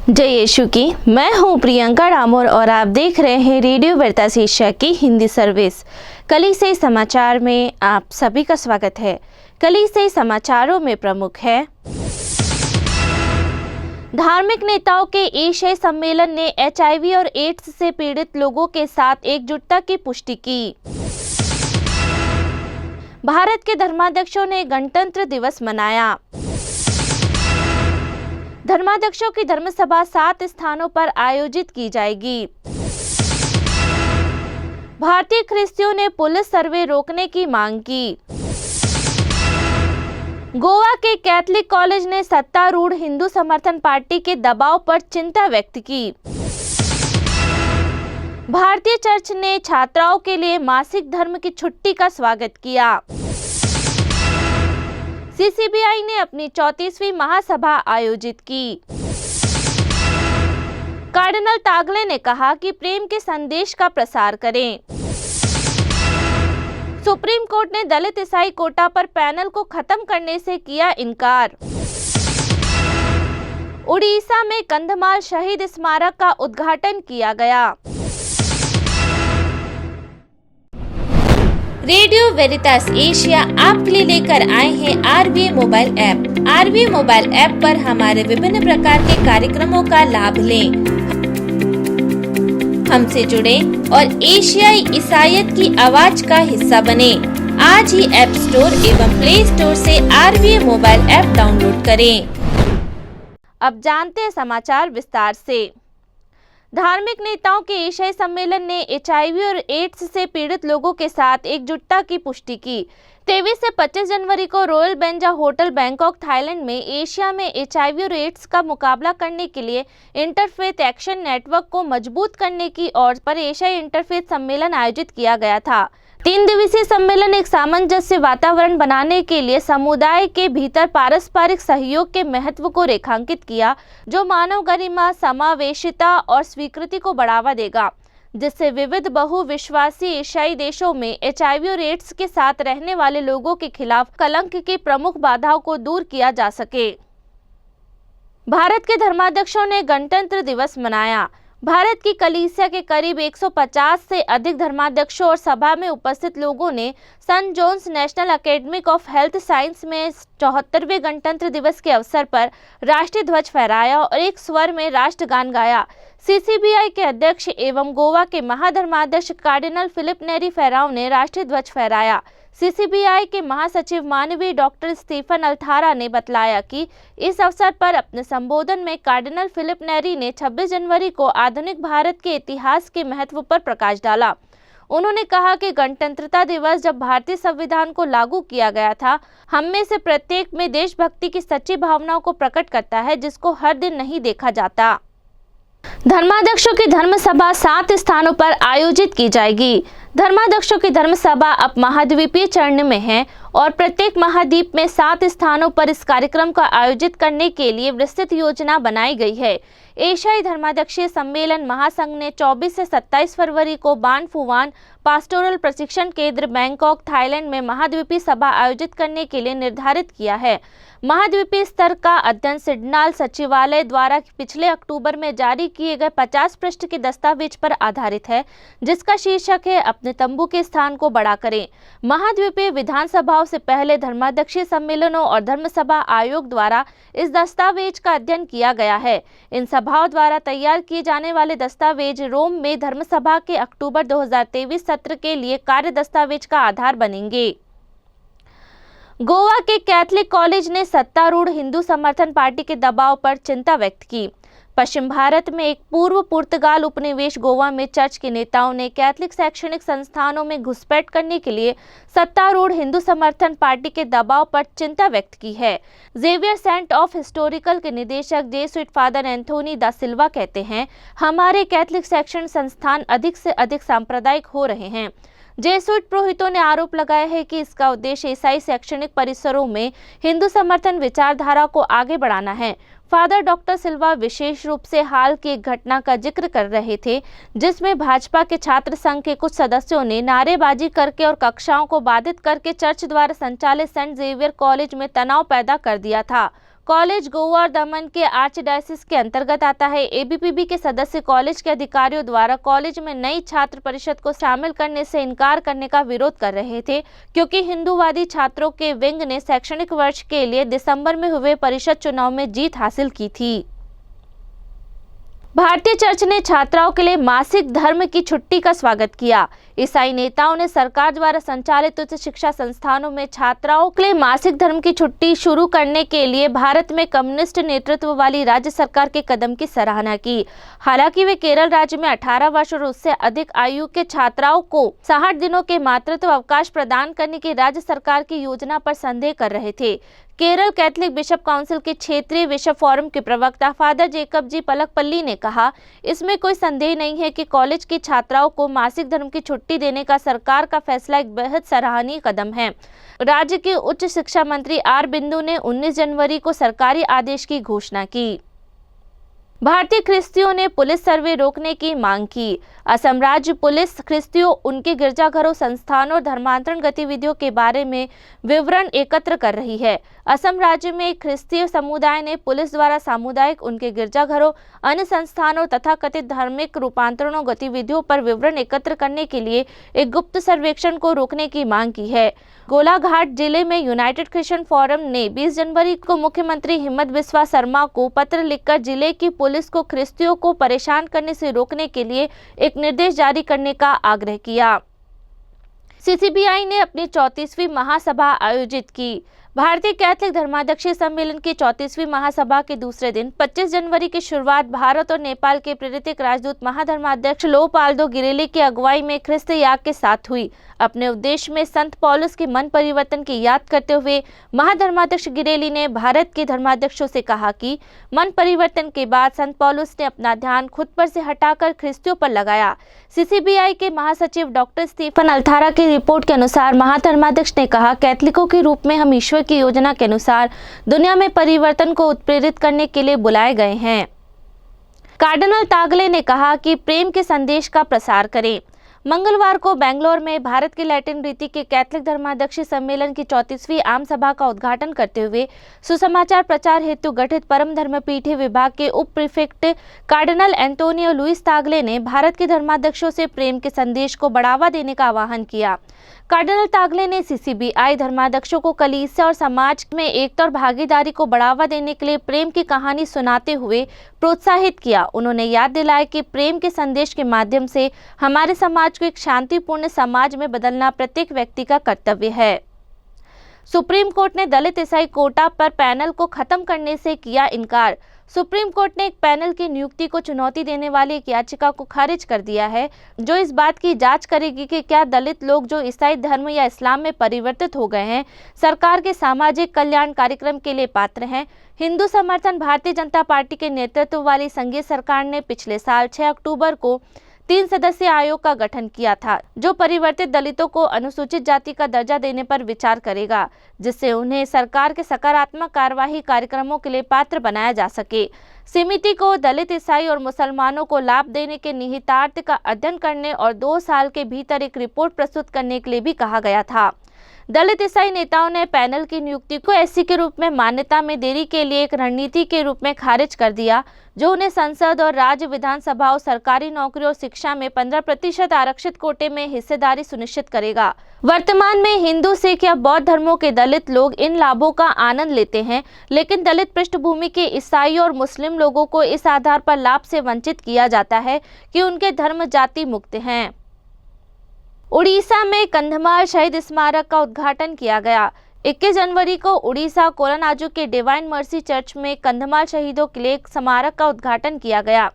जय यीशु की। मैं हूं प्रियंका डामोर और आप देख रहे हैं रेडियो वेरितास एशिया की हिंदी सर्विस। कलीसिया समाचार में आप सभी का स्वागत है। कलीसिया समाचारों में प्रमुख है, धार्मिक नेताओं के एशियाई सम्मेलन ने HIV और एड्स से पीड़ित लोगों के साथ एकजुटता की पुष्टि की। भारत के धर्माध्यक्षों ने गणतंत्र दिवस मनाया। धर्माध्यक्षों की धर्मसभा 7 स्थानों पर आयोजित की जाएगी। भारतीय ख्रिस्तियों ने पुलिस सर्वे रोकने की मांग की। गोवा के कैथलिक कॉलेज ने सत्तारूढ़ हिंदू समर्थन पार्टी के दबाव पर चिंता व्यक्त की। भारतीय चर्च ने छात्राओं के लिए मासिक धर्म की छुट्टी का स्वागत किया। CCBI ने अपनी 34वीं महासभा आयोजित की। कार्डिनल तागले ने कहा कि प्रेम के संदेश का प्रसार करें। सुप्रीम कोर्ट ने दलित ईसाई कोटा पर पैनल को खत्म करने से किया इनकार। उड़ीसा में कंधमाल शहीद स्मारक का उद्घाटन किया गया। रेडियो वेरितास एशिया आपके लिए लेकर आए हैं RVA mobile app. RVA mobile app पर हमारे विभिन्न प्रकार के कार्यक्रमों का लाभ लें, हमसे जुड़े और एशियाई ईसाईयत की आवाज का हिस्सा बने। आज ही ऐप स्टोर एवं प्ले स्टोर से RVA मोबाइल ऐप डाउनलोड करें। अब जानते हैं समाचार विस्तार से। धार्मिक नेताओं के एशियाई सम्मेलन ने HIV और एड्स से पीड़ित लोगों के साथ एकजुटता की पुष्टि की। 23 से 25 जनवरी को रॉयल बेंजा होटल बैंकॉक थाईलैंड में एशिया में HIV और एड्स का मुकाबला करने के लिए इंटरफेथ एक्शन नेटवर्क को मजबूत करने की ओर पर एशियाई इंटरफेथ सम्मेलन आयोजित किया गया था। 3 दिवसीय सम्मेलन एक सामंजस्य वातावरण बनाने के लिए समुदाय के भीतर पारस्परिक सहयोग के महत्व को रेखांकित किया, जो मानव गरिमा, समावेशिता और स्वीकृति को बढ़ावा देगा, जिससे विविध बहुविश्वासी एशियाई देशों में HIV और एड्स के साथ रहने वाले लोगों के खिलाफ कलंक की प्रमुख बाधाओं को दूर किया जा सके। भारत के धर्माध्यक्षों ने गणतंत्र दिवस मनाया। भारत की कलीसिया के करीब 150 से अधिक धर्माध्यक्षों और सभा में उपस्थित लोगों ने Saint John's national academy of health science में 74वें गणतंत्र दिवस के अवसर पर राष्ट्रीय ध्वज फहराया और एक स्वर में राष्ट्रगान गाया। CCBI के अध्यक्ष एवं गोवा के महाधर्माध्यक्ष कार्डिनल फिलिप नेरी फेराव ने राष्ट्रीय ध्वज फहराया। CCBI के महासचिव मानवीय डॉक्टर स्टीफन अल्थारा ने बतलाया कि इस अवसर पर अपने संबोधन में कार्डिनल फिलिप नेरी ने 26 जनवरी को आधुनिक भारत के इतिहास के महत्व पर प्रकाश डाला। उन्होंने कहा कि गणतंत्रता दिवस जब भारतीय संविधान को लागू किया गया था, हम में से प्रत्येक में देशभक्ति की सच्ची भावनाओं को प्रकट करता है, जिसको हर दिन नहीं देखा जाता। धर्माध्यक्षों की धर्मसभा 7 स्थानों पर आयोजित की जाएगी। धर्माध्यक्षों की धर्मसभा अब महाद्वीपीय चरण में है और प्रत्येक महाद्वीप में 7 स्थानों पर इस कार्यक्रम का आयोजित करने के लिए विस्तृत योजना बनाई गई है। एशियाई धर्माध्यक्षीय सम्मेलन महासंघ ने 24 से 27 फरवरी को बान फुवान पास्टोरल प्रशिक्षण केंद्र बैंकॉक थाईलैंड में महाद्वीपीय सभा आयोजित करने के लिए निर्धारित किया है। महाद्वीपीय स्तर का अध्ययन सिडनाल सचिवालय द्वारा पिछले अक्टूबर में जारी किए गए 50 पृष्ठ के दस्तावेज पर आधारित है, जिसका शीर्षक है अपने तंबू के स्थान को बड़ा करें। महाद्वीपीय विधानसभाओं से पहले धर्माध्यक्षीय सम्मेलनों और धर्मसभा आयोग द्वारा इस दस्तावेज का अध्ययन किया गया है। इन सभाओं द्वारा तैयार किए जाने वाले दस्तावेज रोम में धर्मसभा के अक्टूबर 2023 सत्र के लिए कार्य दस्तावेज का आधार बनेंगे। गोवा के कैथलिक कॉलेज ने सत्तारूढ़ हिंदू समर्थन पार्टी के दबाव पर चिंता व्यक्त की। पश्चिम भारत में एक पूर्व पुर्तगाल उपनिवेश गोवा में चर्च के नेताओं ने कैथलिक शैक्षणिक संस्थानों में घुसपैठ करने के लिए सत्तारूढ़ हिंदू समर्थन पार्टी के दबाव पर चिंता व्यक्त की है। जेवियर सेंटर ऑफ हिस्टोरिकल के निदेशक जेसुइट फादर एंथोनी दा सिल्वा कहते हैं, हमारे कैथलिक शैक्षणिक संस्थान अधिक से अधिक सांप्रदायिक हो रहे हैं। जेसुइट पुरोहितों ने आरोप लगाया है कि इसका उद्देश्य ईसाई शैक्षणिक परिसरों में हिंदू समर्थन विचारधारा को आगे बढ़ाना है। फादर डॉक्टर सिल्वा विशेष रूप से हाल की एक घटना का जिक्र कर रहे थे, जिसमें भाजपा के छात्र संघ के कुछ सदस्यों ने नारेबाजी करके और कक्षाओं को बाधित करके चर्च द्वारा संचालित सेंट जेवियर कॉलेज में तनाव पैदा कर दिया था। कॉलेज गोवा और दमन के आर्चडायसिस के अंतर्गत आता है। एबीपीबी के सदस्य कॉलेज के अधिकारियों द्वारा कॉलेज में नई छात्र परिषद को शामिल करने से इनकार करने का विरोध कर रहे थे, क्योंकि हिंदूवादी छात्रों के विंग ने शैक्षणिक वर्ष के लिए दिसंबर में हुए परिषद चुनाव में जीत हासिल की थी। भारतीय चर्च ने छात्राओं के लिए मासिक धर्म की छुट्टी का स्वागत किया। ईसाई नेताओं ने सरकार द्वारा संचालित उच्च शिक्षा संस्थानों में छात्राओं के लिए मासिक धर्म की छुट्टी शुरू करने के लिए भारत में कम्युनिस्ट नेतृत्व वाली राज्य सरकार के कदम की सराहना की। हालांकि वे केरल राज्य में 18 वर्ष और उससे अधिक आयु के छात्राओं को 60 दिनों के मातृत्व अवकाश प्रदान करने की राज्य सरकार की योजना पर संदेह कर रहे थे। केरल कैथलिक बिशप काउंसिल के क्षेत्रीय बिशप फोरम के प्रवक्ता फादर जेकब जी पलकपल्ली ने कहा, इसमें कोई संदेह नहीं है कि कॉलेज की छात्राओं को मासिक धर्म की छुट्टी देने का सरकार का फैसला एक बेहद सराहनीय कदम है। राज्य के उच्च शिक्षा मंत्री आर बिंदु ने 19 जनवरी को सरकारी आदेश की घोषणा की। भारतीय ख्रिस्तियों ने पुलिस सर्वे रोकने की मांग की। असम राज्य पुलिस ख्रिस्तियों, उनके गिरजाघरों, संस्थानों और धर्मांतरण गतिविधियों के बारे में विवरण एकत्र कर रही है। असम राज्य में एक ख्रिस्तीय समुदाय ने पुलिस द्वारा सामुदायिक, उनके गिरजाघरों, अन्य संस्थानों तथा कथित धार्मिक रूपांतरणों गतिविधियों पर विवरण एकत्र करने के लिए एक गुप्त सर्वेक्षण को रोकने की मांग की है। गोलाघाट जिले में यूनाइटेड क्रिश्चियन फोरम ने 20 जनवरी को मुख्यमंत्री हिमंत बिस्वा शर्मा को पत्र लिखकर जिले की पुलिस को ख्रिस्तियों को परेशान करने से रोकने के लिए एक निर्देश जारी करने का आग्रह किया। सीसीबीआई ने अपनी 34वीं महासभा आयोजित की। भारतीय कैथलिक धर्माध्यक्षीय सम्मेलन की 34वीं महासभा के दूसरे दिन 25 जनवरी की शुरुआत भारत और नेपाल के प्रेरित राजदूत महाधर्माध्यक्ष लोपाल्दो गिरेली की अगुवाई में ख्रिस्त याग के साथ हुई। अपने उपदेश में संत पौलुस के मन परिवर्तन की याद करते हुए महाधर्माध्यक्ष गिरेली ने भारत के धर्माध्यक्षों से कहा कि मन परिवर्तन के बाद संत पौलुस ने अपना ध्यान खुद पर से हटाकर ख्रिस्तियों पर लगाया। सीसीबीआई के महासचिव डॉक्टर स्टीफन अल्थारा की रिपोर्ट के अनुसार महाधर्माध्यक्ष ने कहा, कैथलिकों के रूप में हम ईश्वर की योजना के अनुसार दुनिया में परिवर्तन को उत्प्रेरित करने के लिए बुलाए गए हैं। कार्डिनल तागले ने कहा कि प्रेम के संदेश का प्रसार करें। मंगलवार को बेंगलोर में भारत के लैटिन रीति के कैथलिक धर्माध्यक्षीय सम्मेलन की 34वीं आम सभा का उद्घाटन करते हुए सुसमाचार प्रचार हेतु गठित परम धर्मपीठीय विभाग के उप प्रीफेक्ट कार्डिनल एंटोनियो लुइस तागले ने भारत के धर्माध्यक्षों से प्रेम के संदेश को बढ़ावा देने का आह्वान किया। कार्डिनल तागले ने सीसीबीआई धर्माध्यक्षों को कलीसिया और समाज में एकता और भागीदारी को बढ़ावा देने के लिए प्रेम की कहानी सुनाते हुए प्रोत्साहित किया। उन्होंने याद दिलाया कि प्रेम के संदेश के माध्यम से हमारे समाज को एक शांतिपूर्ण समाज में बदलना प्रत्येक व्यक्ति का कर्तव्य है। सुप्रीम कोर्ट ने दलित ईसाई कोटा पर पैनल को खत्म करने से किया इनकार। सुप्रीम कोर्ट ने एक पैनल की नियुक्ति को चुनौती देने वाली एक याचिका को खारिज कर दिया है, जो इस बात की जांच करेगी कि क्या दलित लोग जो ईसाई धर्म या इस्लाम में परिवर्तित हो गए हैं, सरकार के सामाजिक कल्याण कार्यक्रम के लिए पात्र हैं। हिंदू समर्थन भारतीय जनता पार्टी के नेतृत्व वाली संघीय सरकार ने पिछले साल 6 अक्टूबर को 3 सदस्यीय आयोग का गठन किया था, जो परिवर्तित दलितों को अनुसूचित जाति का दर्जा देने पर विचार करेगा, जिससे उन्हें सरकार के सकारात्मक कार्यवाही कार्यक्रमों के लिए पात्र बनाया जा सके। समिति को दलित, ईसाई और मुसलमानों को लाभ देने के निहितार्थ का अध्ययन करने और 2 साल के भीतर एक रिपोर्ट प्रस्तुत करने के लिए भी कहा गया था। दलित ईसाई नेताओं ने पैनल की नियुक्ति को एससी के रूप में मान्यता में देरी के लिए एक रणनीति के रूप में खारिज कर दिया, जो उन्हें संसद और राज्य विधानसभाओं, सरकारी नौकरियों और शिक्षा में 15% आरक्षित कोटे में हिस्सेदारी सुनिश्चित करेगा। वर्तमान में हिंदू, सिख या बौद्ध धर्मों के दलित लोग इन लाभों का आनंद लेते हैं, लेकिन दलित पृष्ठभूमि के ईसाई और मुस्लिम लोगों को इस आधार पर लाभ से वंचित किया जाता है कि उनके धर्म जाति मुक्त हैं। उड़ीसा में कंधमाल शहीद स्मारक का उद्घाटन किया गया। 21 जनवरी को उड़ीसा कोलानाजू के डिवाइन मर्सी चर्च में कंधमाल शहीदों के लिए एक स्मारक का उद्घाटन किया गया।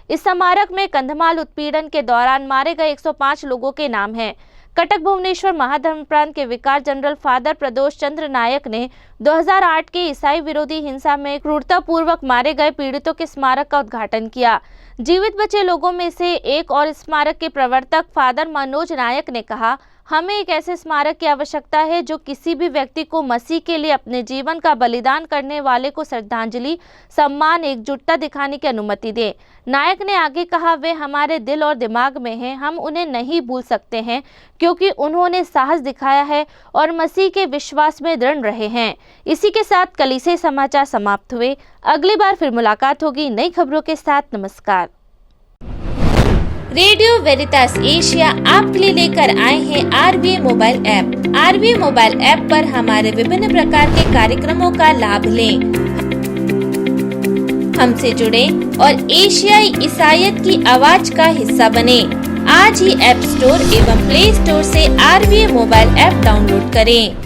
इस स्मारक में कंधमाल उत्पीड़न के दौरान मारे गए 105 लोगों के नाम हैं। कटक भुवनेश्वर महाधर्म प्रांत के विकार जनरल फादर प्रदोष चंद्र नायक ने 2008 के ईसाई विरोधी हिंसा में क्रूरतापूर्वक मारे गए पीड़ितों के स्मारक का उद्घाटन किया। जीवित बचे लोगों में से एक और स्मारक के प्रवर्तक फादर मनोज नायक ने कहा, हमें एक ऐसे स्मारक की आवश्यकता है जो किसी भी व्यक्ति को मसीह के लिए अपने जीवन का बलिदान करने वाले को श्रद्धांजलि, सम्मान, एकजुटता दिखाने की अनुमति दे। नायक ने आगे कहा, वे हमारे दिल और दिमाग में हैं, हम उन्हें नहीं भूल सकते हैं क्योंकि उन्होंने साहस दिखाया है और मसीह के विश्वास में दृढ़ रहे हैं। इसी के साथ कलीसिया समाचार समाप्त हुए। अगली बार फिर मुलाकात होगी नई खबरों के साथ। नमस्कार। रेडियो वेरितास एशिया आपके लिए लेकर आए हैं आरवीए मोबाइल ऐप। आरवीए मोबाइल ऐप पर हमारे विभिन्न प्रकार के कार्यक्रमों का लाभ लें, हमसे जुड़े और एशियाई ईसाईयत की आवाज का हिस्सा बने। आज ही ऐप स्टोर एवं प्ले स्टोर से आरवीए मोबाइल ऐप डाउनलोड करें।